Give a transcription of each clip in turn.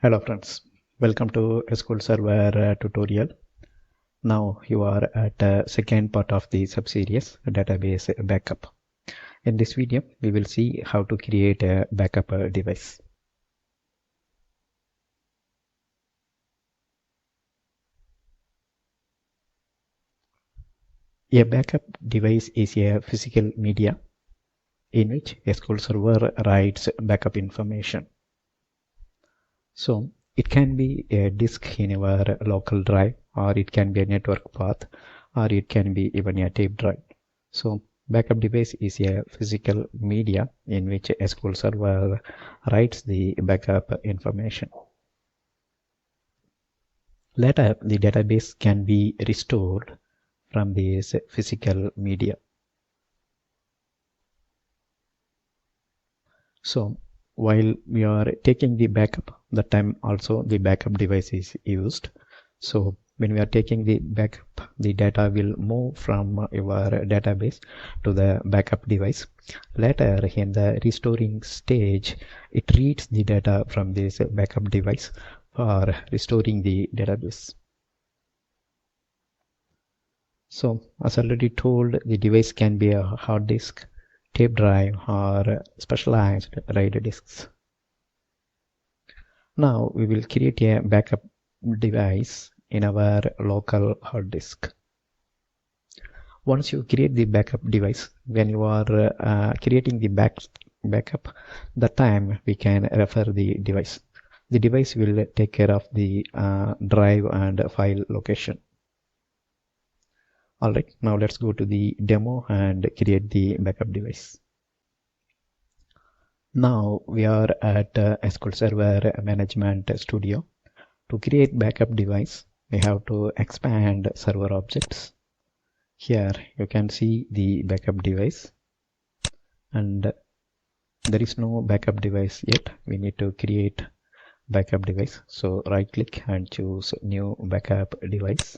Hello friends, welcome to SQL Server tutorial. Now you are at the second part of the subseries database backup. In this video, we will see how to create a backup device. A backup device is a physical media in which SQL Server writes backup information. So it can be a disk in your local drive, or it can be a network path, or it can be even a tape drive. So backup device is a physical media in which SQL Server writes the backup information. Later, the database can be restored from this physical media. So while we are taking the backup, that time also the backup device is used. So when we are taking the backup, the data will move from your database to the backup device. Later in the restoring stage, it reads the data from this backup device for restoring the database. So as already told, the device can be a hard disk, tape drive, or specialized RAID disks. Now we will create a backup device in our local hard disk. Once you create the backup device, when you are creating the backup, that time we can refer the device. The device will take care of the drive and file location. Alright, now let's go to the demo and create the backup device. Now we are at SQL Server Management Studio. To create backup device, we have to expand server objects. Here you can see the backup device, and there is no backup device yet. We need to create backup device. So right click and choose new backup device.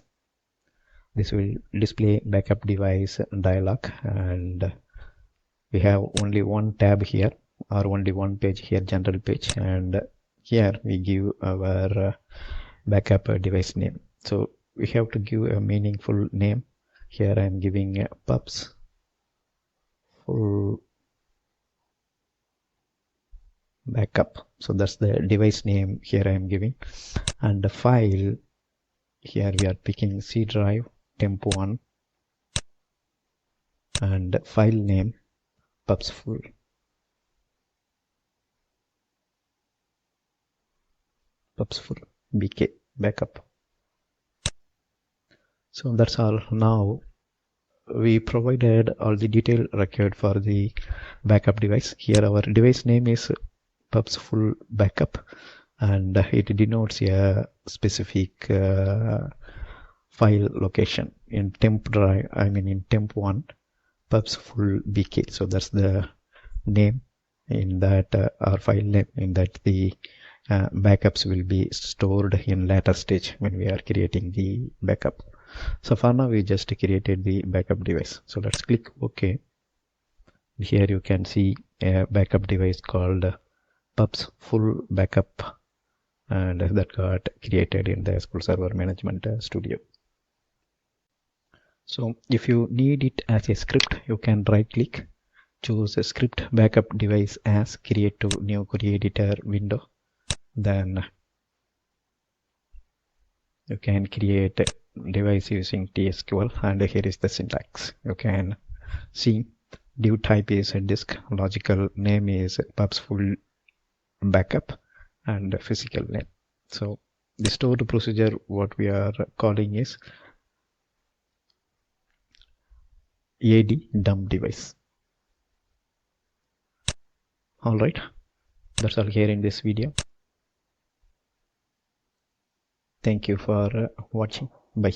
This will display backup device dialog, and we have only one tab here, or only one page here, general page, and here we give our backup device name. So we have to give a meaningful name. Here I am giving pubs full backup. So that's the device name here I am giving, and the file here we are picking C drive temp1, and file name pubs full. BK backup. So that's all. Now we provided all the detail required for the backup device. Here our device name is pubs full backup, and it denotes a specific file location in temp drive, in temp1 pubs full BK. So that's the name in that our file name in that the backups will be stored in later stage when we are creating the backup. So for now we just created the backup device. So let's click OK. Here you can see a backup device called pubs full backup, and that got created in the SQL Server Management Studio. So if you need it as a script, you can right click, choose a script backup device as, create to new query editor window. Then you can create a device using TSQL, and here is the syntax. You can see div type is a disk, logical name is pubs full backup, and physical name. So the stored procedure what we are calling is AD dump device. Alright, that's all here in this video. Thank you for watching. Bye.